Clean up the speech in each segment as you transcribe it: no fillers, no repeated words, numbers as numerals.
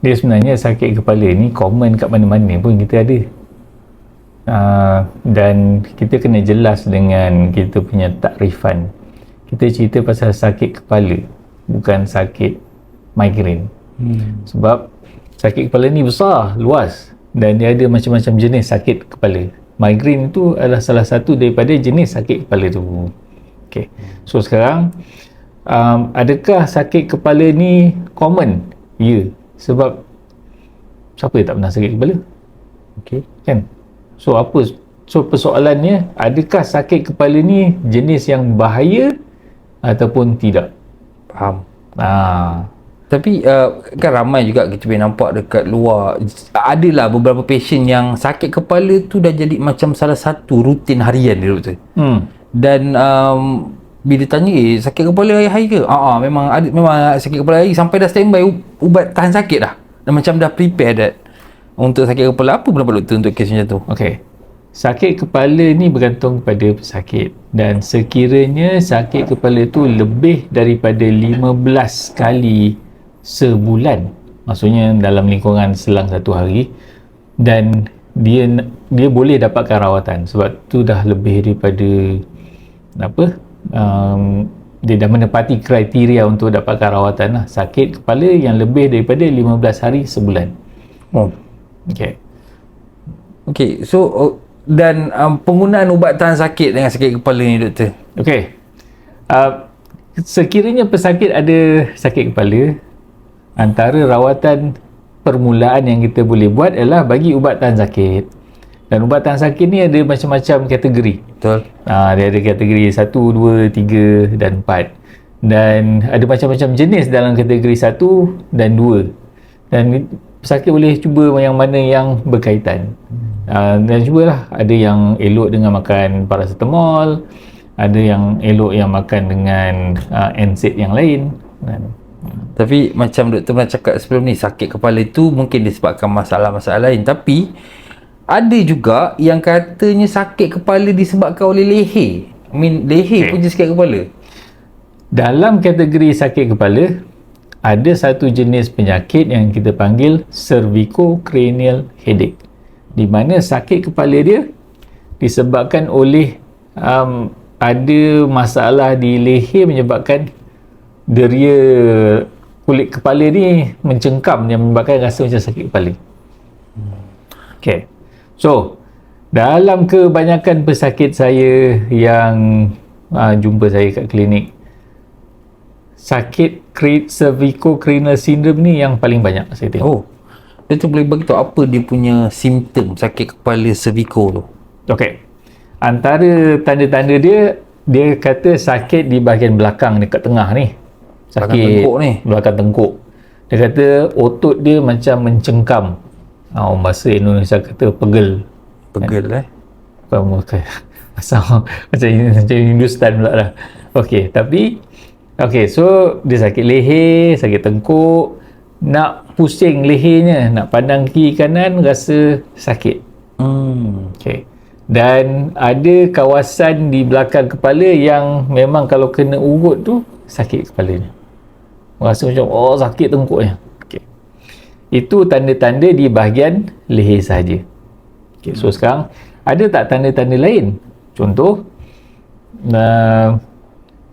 dia sebenarnya sakit kepala ni common kat mana-mana pun kita ada. Dan kita kena jelas dengan kita punya takrifan. Kita cerita pasal sakit kepala, bukan sakit migraine. Sebab sakit kepala ni besar, luas, dan dia ada macam-macam jenis sakit kepala. Migraine itu adalah salah satu daripada jenis sakit kepala tu. Okay. So sekarang adakah sakit kepala ni common? Ya, sebab siapa yang tak pernah sakit kepala? Okay. Kan? So persoalannya, adakah sakit kepala ni jenis yang bahaya ataupun tidak? Faham. Tapi kan ramai juga kita boleh nampak dekat luar, adalah beberapa pasien yang sakit kepala tu dah jadi macam salah satu rutin harian dia, doktor. Dan bila tanya, sakit kepala hari-hari ke? Memang ada, memang sakit kepala hari, sampai dah standby ubat tahan sakit dah. Dan macam dah prepare that untuk sakit kepala. Apa pendapat doktor untuk kes macam tu? Okey. Sakit kepala ni bergantung kepada pesakit, dan sekiranya sakit kepala tu lebih daripada 15 kali sebulan, maksudnya dalam lingkungan selang satu hari, dan dia boleh dapatkan rawatan sebab tu dah lebih daripada dia dah menepati kriteria untuk dapatkan rawatan lah. Sakit kepala yang lebih daripada 15 hari sebulan. Okey, so dan penggunaan ubat tahan sakit dengan sakit kepala ni, doktor. Okey. Sekiranya pesakit ada sakit kepala, antara rawatan permulaan yang kita boleh buat adalah bagi ubat tahan sakit. Dan ubat tahan sakit ni ada macam-macam kategori. Betul. Dia ada kategori 1, 2, 3 dan 4. Dan ada macam-macam jenis dalam kategori 1 dan 2. Dan pesakit boleh cuba yang mana yang berkaitan. Dan cubalah, ada yang elok dengan makan paracetamol, ada yang elok yang makan dengan NSAID yang lain. Tapi macam doktor pernah cakap sebelum ni, sakit kepala itu mungkin disebabkan masalah-masalah lain, tapi ada juga yang katanya sakit kepala disebabkan oleh leher. Leher punya sakit kepala. Dalam kategori sakit kepala, ada satu jenis penyakit yang kita panggil cervicocranial headache, di mana sakit kepala dia disebabkan oleh ada masalah di leher, menyebabkan deria kulit kepala ni mencengkam, yang menyebabkan rasa macam sakit kepala. Okay. So dalam kebanyakan pesakit saya yang jumpa saya kat klinik, sakit cervicocranial syndrome ni yang paling banyak saya tengok. Dia tu boleh beritahu apa dia punya simptom sakit kepala cervico tu? Okey. Antara tanda-tanda dia kata sakit di bahagian belakang dekat tengah ni. Sakit belakang tengkuk ni. Belakang tengkuk. Dia kata otot dia macam mencengkam. Bahasa Indonesia kata pegel. Pegel macam Hindustan pula lah. Okey, tapi so dia sakit leher, sakit tengkuk, nak pusing lehernya, nak pandang kiri kanan rasa sakit. Okey. Dan ada kawasan di belakang kepala yang memang kalau kena urut tu sakit kepalanya. Rasa macam sakit tengkuknya. Okey. Itu tanda-tanda di bahagian leher sahaja. Okey, so sekarang ada tak tanda-tanda lain? Contoh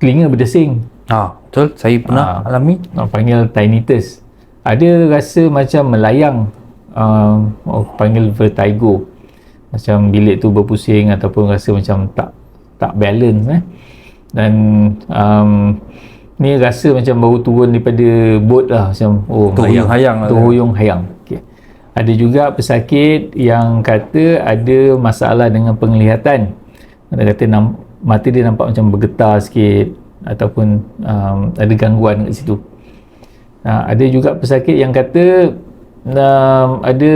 telinga berdesing. Betul, saya pernah alami. Panggil tinnitus. Ada rasa macam melayang, panggil vertigo, macam bilik tu berpusing ataupun rasa macam tak balance. Dan ni rasa macam baru turun daripada bot lah, macam terhuyung hayang. Okay. Ada juga pesakit yang kata ada masalah dengan penglihatan. Dia kata mata dia nampak macam bergetar sikit, ataupun ada gangguan kat situ. Ada juga pesakit yang kata ada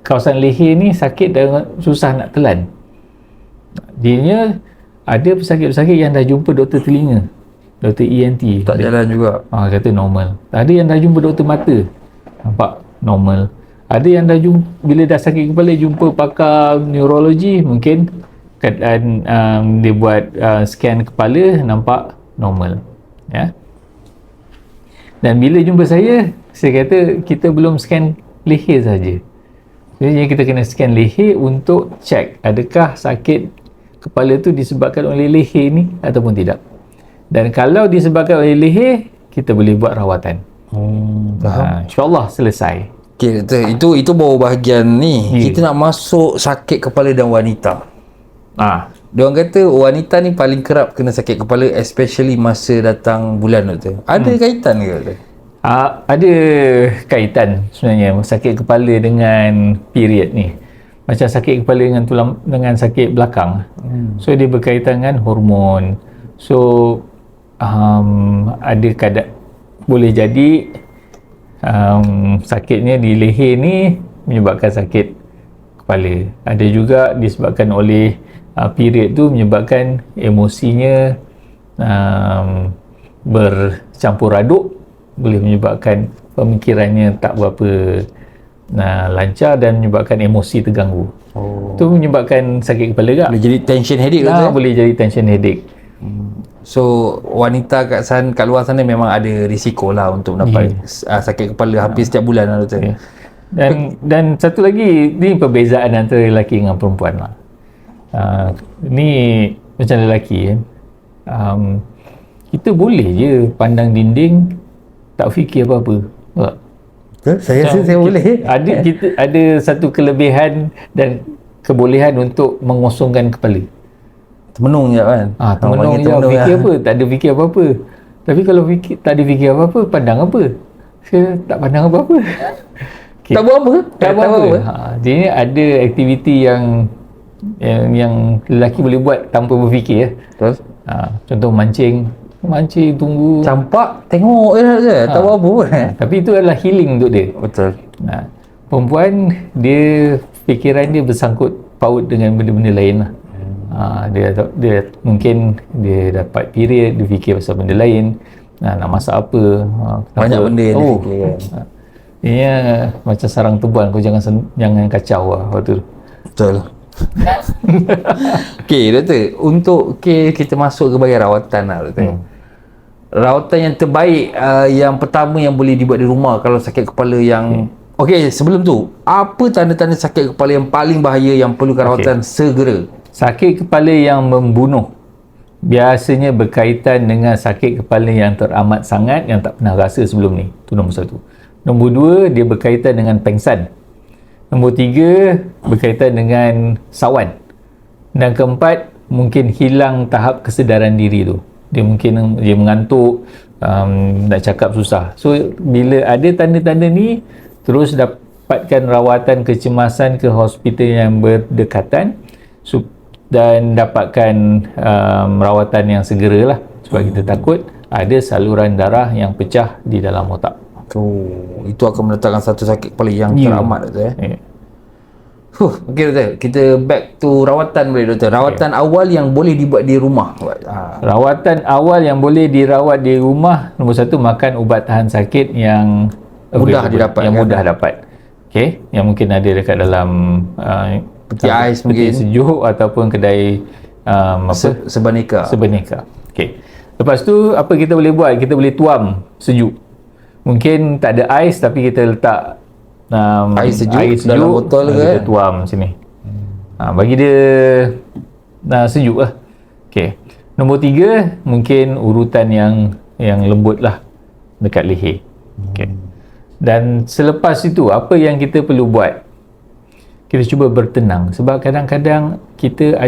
kawasan leher ni sakit dan susah nak telan. Dia ada pesakit-pesakit yang dah jumpa doktor telinga, doktor ENT, tak jalan juga. Kata normal. Ada yang dah jumpa doktor mata, nampak normal. Ada yang dah jumpa, bila dah sakit kepala jumpa pakar neurologi, mungkin keadaan dia buat scan kepala, nampak normal. Ya. Dan bila jumpa saya saya kata kita belum scan leher saja. Jadi kita kena scan leher untuk check adakah sakit kepala tu disebabkan oleh leher ni ataupun tidak. Dan kalau disebabkan oleh leher, kita boleh buat rawatan. InsyaAllah selesai. Okay, itu baru bahagian ni. Kita nak masuk sakit kepala dan wanita. Diorang kata wanita ni paling kerap kena sakit kepala, especially masa datang bulan tu. Ada kaitan ke tu? Ada kaitan sebenarnya sakit kepala dengan period ni. Macam sakit kepala dengan sakit belakang. So dia berkaitan dengan hormon. So ada boleh jadi sakitnya di leher ni menyebabkan sakit kepala. Ada juga disebabkan oleh period tu menyebabkan emosinya bercampur aduk, boleh menyebabkan pemikirannya tak berapa lancar dan menyebabkan emosi terganggu. Tu menyebabkan sakit kepala juga. Boleh jadi tension headache boleh jadi tension headache. So wanita kat luar sana memang ada risiko lah untuk mendapat sakit kepala hampir setiap bulan lah tu. Dan satu lagi, ni perbezaan antara lelaki dengan perempuan lah. Ni macam lelaki kita boleh je pandang dinding tak fikir apa-apa. Saya rasa saya boleh. Kita ada satu kelebihan dan kebolehan untuk mengosongkan kepala. Termenung je kan. Termenung je, fikir apa, tak ada fikir apa-apa. Tapi kalau tak ada fikir apa-apa, pandang apa? Saya tak pandang apa-apa. Tak buat apa? Tak buat apa. Jadi ada aktiviti yang lelaki boleh buat tanpa berfikir. Terus? Contoh mancing, tunggu. Campak, tengok je. Tak buat apa pun. Tapi itu adalah healing untuk dia. Betul. Perempuan, dia fikiran dia bersangkut paut dengan benda-benda lain lah. Dia mungkin dia dapat period, dia fikir pasal benda lain, nak masak apa, banyak benda yang dia fikir. Ia macam sarang tebuan, kau jangan kacau lah waktu tu. Betul. Okey doktor, untuk kita masuk ke bahagian rawatan lah doktor. Rawatan yang terbaik yang pertama yang boleh dibuat di rumah kalau sakit kepala yang Okey, sebelum tu, apa tanda-tanda sakit kepala yang paling bahaya yang perlukan rawatan segera? Sakit kepala yang membunuh biasanya berkaitan dengan sakit kepala yang teramat sangat yang tak pernah rasa sebelum ni. Itu nombor 1. Nombor 2, dia berkaitan dengan pengsan. Nombor 3, berkaitan dengan sawan. Dan keempat, mungkin hilang tahap kesedaran diri tu. Dia mengantuk, nak cakap susah. So bila ada tanda-tanda ni, terus dapatkan rawatan kecemasan ke hospital yang berdekatan dan dapatkan rawatan yang segera lah, sebab kita takut ada saluran darah yang pecah di dalam otak. Itu akan meletakkan satu sakit kepala yang teramat doktor. Okey doktor, kita back to rawatan boleh doktor. Rawatan awal yang boleh dibuat di rumah. Rawatan awal yang boleh dirawat di rumah, nombor 1, makan ubat tahan sakit yang mudah didapat, yang mudah dapat. Okey, yang mungkin ada dekat dalam peti ais mungkin, sejuk ataupun kedai Sebeneka. Okey. Lepas tu apa kita boleh buat? Kita boleh tuam sejuk. Mungkin tak ada ais tapi kita letak air sejuk dalam botol ke, kita tuam sini. Bagi dia sejuk lah. Okey. Nombor 3, mungkin urutan yang lembut lah dekat leher. Okey. Dan selepas itu, apa yang kita perlu buat? Kita cuba bertenang. Sebab kadang-kadang kita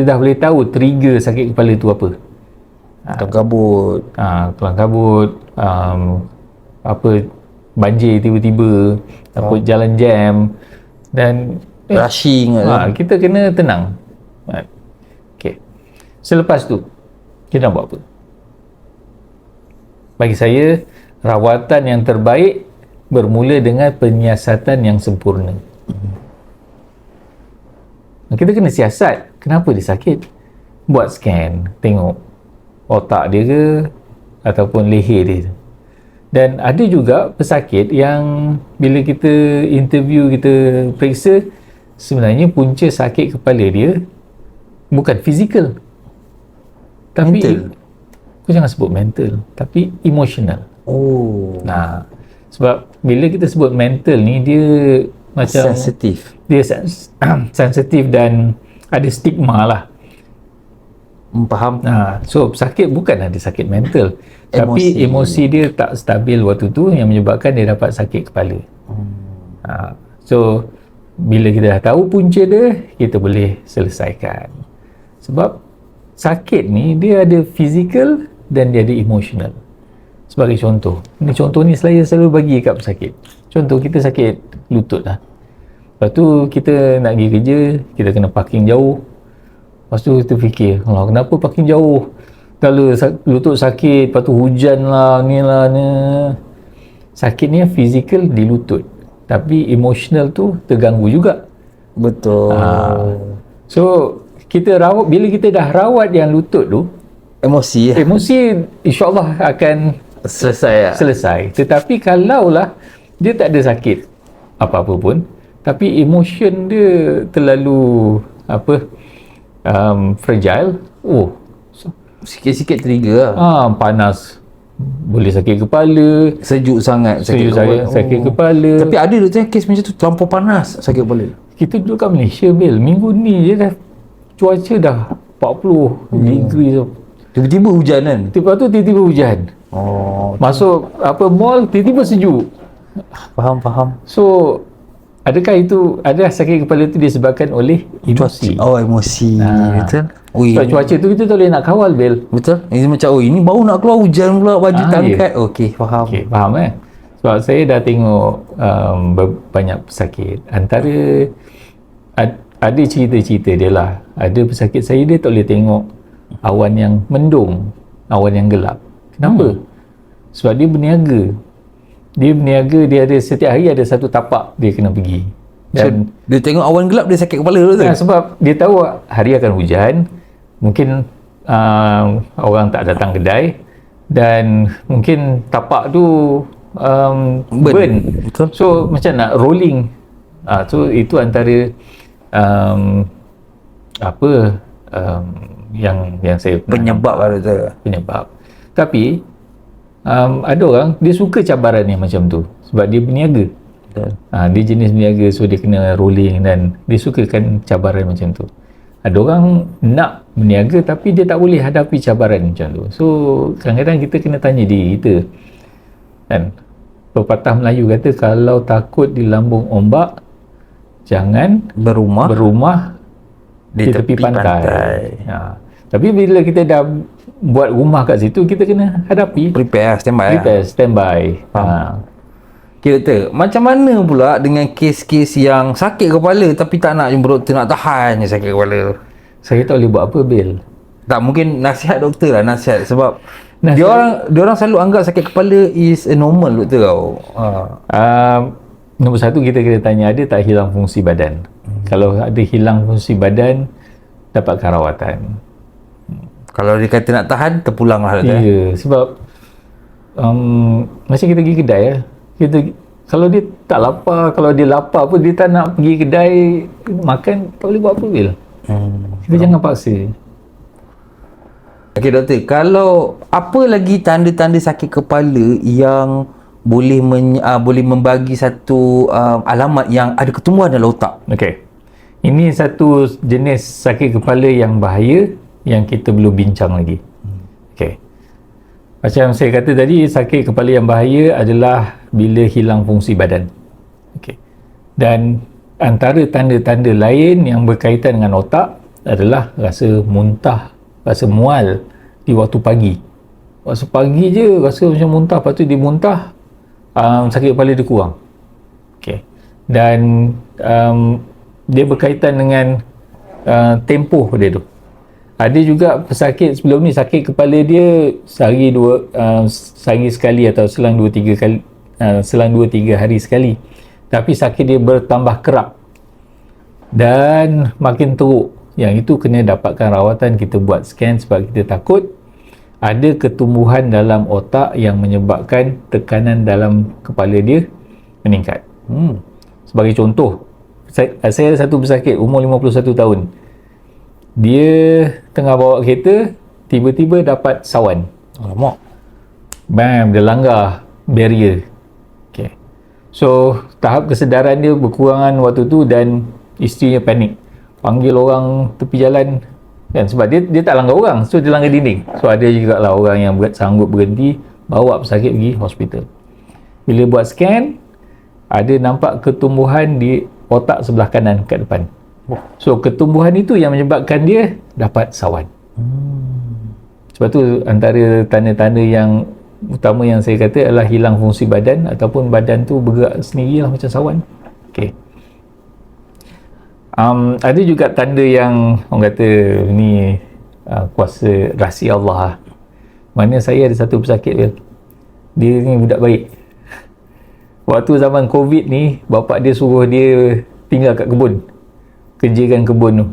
dah boleh tahu trigger sakit kepala tu apa. Kelang kabut, banjir tiba-tiba, jalan jam, dan rushing. Kita kena tenang. Okay. Selepas tu, kita nak buat apa? Bagi saya, rawatan yang terbaik bermula dengan penyiasatan yang sempurna. Kita kena siasat. Kenapa dia sakit? Buat scan, tengok otak dia ke ataupun leher dia. Dan ada juga pesakit yang bila kita interview, kita periksa, sebenarnya punca sakit kepala dia bukan fizikal, tapi mental. Kau jangan sebut mental, tapi emotional. Sebab bila kita sebut mental ni, dia macam sensitif. dia sensitif dan ada stigma lah. Faham. So sakit bukan ada sakit mental, tapi emosi dia tak stabil waktu tu yang menyebabkan dia dapat sakit kepala. So bila kita dah tahu punca dia, kita boleh selesaikan. Sebab sakit ni dia ada fizikal dan dia ada emotional. Sebagai contoh, contoh ni saya selalu bagi kat pesakit. Contoh kita sakit lutut lah. Lepas tu kita nak pergi kerja, kita kena parking jauh. Lepas tu kita fikir, kenapa parking jauh? Kalau lutut sakit, lepas tu hujan lah, ni lah, ni. Sakit ni fizikal di lutut, tapi emotional tu terganggu juga. Betul. So kita rawat, bila kita dah rawat yang lutut tu, emosi insyaAllah akan selesai. Tetapi kalaulah dia tak ada sakit apa-apa pun, tapi emotion dia terlalu fragile, sikit-sikit trigger lah. Panas, boleh sakit kepala, sejuk sangat sakit kepala. Tapi ada doktor kes macam tu, terlampau panas sakit kepala. Kita duduk kat Malaysia, Bil, minggu ni je dah cuaca dah 40 degree tu. Tiba-tiba hujan kan? Lepas tu tiba-tiba hujan. Masuk mall, tiba-tiba sejuk. Faham. So adakah itu, ada sakit kepala tu disebabkan oleh emosi? Emosi. Betul. Sebab cuaca tu kita tak boleh nak kawal, Bil. Betul. Ini macam ini baru nak keluar hujan pula, baju tangkat. Okey, faham. Faham Sebab saya dah tengok banyak pesakit. Antara ada cerita-cerita dia lah. Ada pesakit saya, dia tak boleh tengok awan yang mendung, awan yang gelap. Kenapa? Sebab dia berniaga. Dia ada setiap hari ada satu tapak dia kena pergi. Dan so, dia tengok awan gelap, dia sakit kepala tu. Sebab dia tahu hari akan hujan, mungkin orang tak datang kedai, dan mungkin tapak tu burn. Betul. So macam nak rolling. So itu antara yang saya penyebab lah tu. Penyebab. Tapi ada orang dia suka cabaran yang macam tu sebab dia berniaga. Dia jenis berniaga, so dia kena rolling dan dia sukakan cabaran macam tu. Ada orang nak berniaga tapi dia tak boleh hadapi cabaran macam tu. So kadang-kadang kita kena tanya diri kita, kan? Pepatah Melayu kata, kalau takut di lambung ombak, jangan berumah di tepi pantai. Tapi bila kita dah buat rumah kat situ, kita kena hadapi, prepare, standby. Okay, doktor, macam mana pula dengan kes-kes yang sakit kepala tapi tak nak jumpa doktor, nak tahan je sakit kepala tu? Saya tak boleh buat apa, Bil. Tak, mungkin nasihat doktor lah, nasihat. Sebab dia orang selalu anggap sakit kepala is a normal, doktor tau. Nombor satu, kita kena tanya ada tak hilang fungsi badan. Kalau ada hilang fungsi badan, dapatkan rawatan. Kalau dia kata nak tahan, terpulang lah, doktor. Ya, sebab macam kita pergi kedai kalau dia tak lapar, kalau dia lapar pun dia tak nak pergi kedai makan, tak boleh buat apa, Bil. Kita jangan paksa. Okey, doktor, kalau apa lagi tanda-tanda sakit kepala yang boleh membagi satu alamat yang ada ketumbuhan dalam otak? Okey. Ini satu jenis sakit kepala yang bahaya yang kita belum bincang lagi. Okey. Macam saya kata tadi, sakit kepala yang bahaya adalah bila hilang fungsi badan. Okey. Dan antara tanda-tanda lain yang berkaitan dengan otak adalah rasa muntah, rasa mual di waktu pagi. Waktu pagi je rasa macam muntah, lepas tu dia muntah, sakit kepala dia kurang. Okey. Dan dia berkaitan dengan tempoh dia tu. Ada juga pesakit sebelum ni sakit kepala dia sehari sekali atau selang 2-3 hari sekali. Tapi sakit dia bertambah kerap dan makin teruk. Yang itu kena dapatkan rawatan, kita buat scan sebab kita takut ada ketumbuhan dalam otak yang menyebabkan tekanan dalam kepala dia meningkat. Sebagai contoh, saya ada satu pesakit umur 51 tahun. Dia tengah bawa kereta, tiba-tiba dapat sawan. Alamak. Bam, dia langgar barrier. Okay. So tahap kesedaran dia berkurangan waktu tu dan isterinya panik, panggil orang tepi jalan kan, sebab dia tak langgar orang, so dia langgar dinding. So ada juga lah orang yang sanggup berhenti, bawa pesakit pergi hospital. Bila buat scan, ada nampak ketumbuhan di otak sebelah kanan kat depan. So ketumbuhan itu yang menyebabkan dia dapat sawan. Sebab tu antara tanda-tanda yang utama yang saya kata adalah hilang fungsi badan ataupun badan tu bergerak sendiri lah macam sawan. Okay. Ada juga tanda yang orang kata ni kuasa rahsia Allah lah. Mana saya ada satu pesakit dia ni budak baik. Waktu zaman COVID ni, bapak dia suruh dia tinggal kat kebun, kerjakan kebun tu,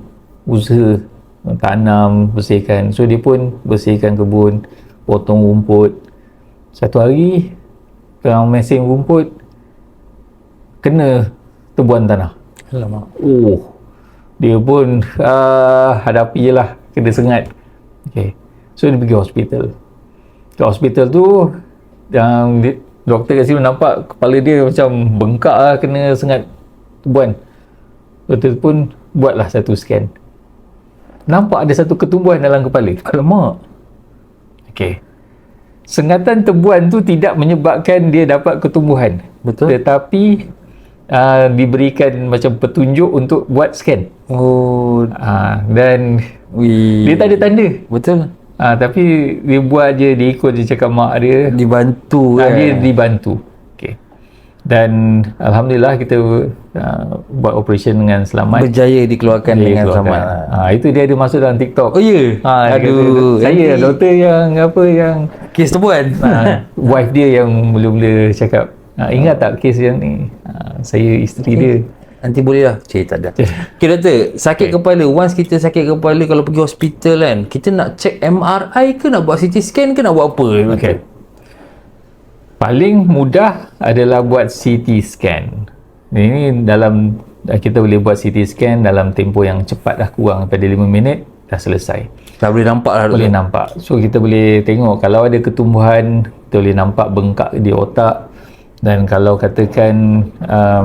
usaha tanam, bersihkan. So dia pun bersihkan kebun, potong rumput. Satu hari tengah mesin rumput, kena tebuan tanah. Alamak. Dia pun hadapi je lah, kena sengat. Okay. So dia pergi hospital. Ke hospital tu, doktor kat situ nampak kepala dia macam bengkak lah, kena sengat tebuan. Doktor pun buatlah satu scan. Nampak ada satu ketumbuhan dalam kepala. Alamak. Okay. Sengatan tebuan tu tidak menyebabkan dia dapat ketumbuhan. Betul. Tetapi diberikan macam petunjuk untuk buat scan. Dan dia tak ada tanda. Betul. Tapi dia buat je, dia ikut je cakap mak dia. Dibantu kan. Dia dibantu. Okay. Dan Alhamdulillah kita buat operation dengan selamat. Berjaya dikeluarkan dengan selamat. Itu dia ada masuk dalam TikTok. Oh ya? Aduh. Saya doktor yang kes tebuan. Wife dia yang mula-mula cakap, ingat tak kes yang ni? Saya isteri dia. Nanti boleh lah. Tak ada. Okay doktor, sakit kepala. Once kita sakit kepala, kalau pergi hospital kan, kita nak check MRI ke, nak buat CT scan ke, nak buat apa? Okay. Paling mudah adalah buat CT scan. Ini dalam, kita boleh buat CT scan dalam tempoh yang cepat dah, kurang daripada 5 minit dah selesai. Dah boleh nampak lah. Boleh nampak. So kita boleh tengok kalau ada ketumbuhan, kita boleh nampak bengkak di otak. Dan kalau katakan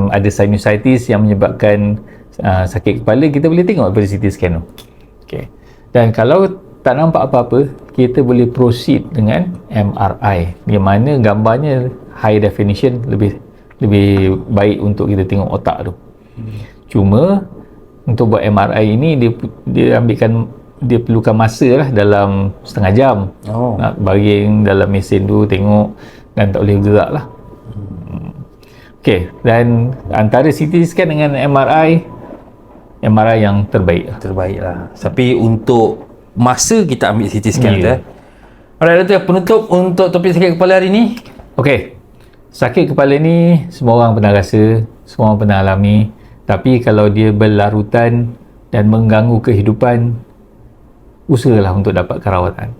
ada sinusitis yang menyebabkan sakit kepala, kita boleh tengok daripada CT scan tu. Okay. Dan kalau tak nampak apa-apa, kita boleh proceed dengan MRI, di mana gambarnya high definition, lebih baik untuk kita tengok otak tu. Cuma untuk buat MRI ini dia perlukan masa lah, dalam setengah jam. Nak baring dalam mesin tu, tengok, dan tak boleh gerak lah. Okay, dan antara CT scan dengan MRI yang terbaik lah. Tapi untuk masa kita ambil CT scan tu. Alright doktor, penutup untuk topik sakit kepala hari ni. Okay, sakit kepala ni semua orang pernah rasa, semua orang pernah alami. Tapi kalau dia berlarutan dan mengganggu kehidupan, usahalah untuk dapatkan rawatan.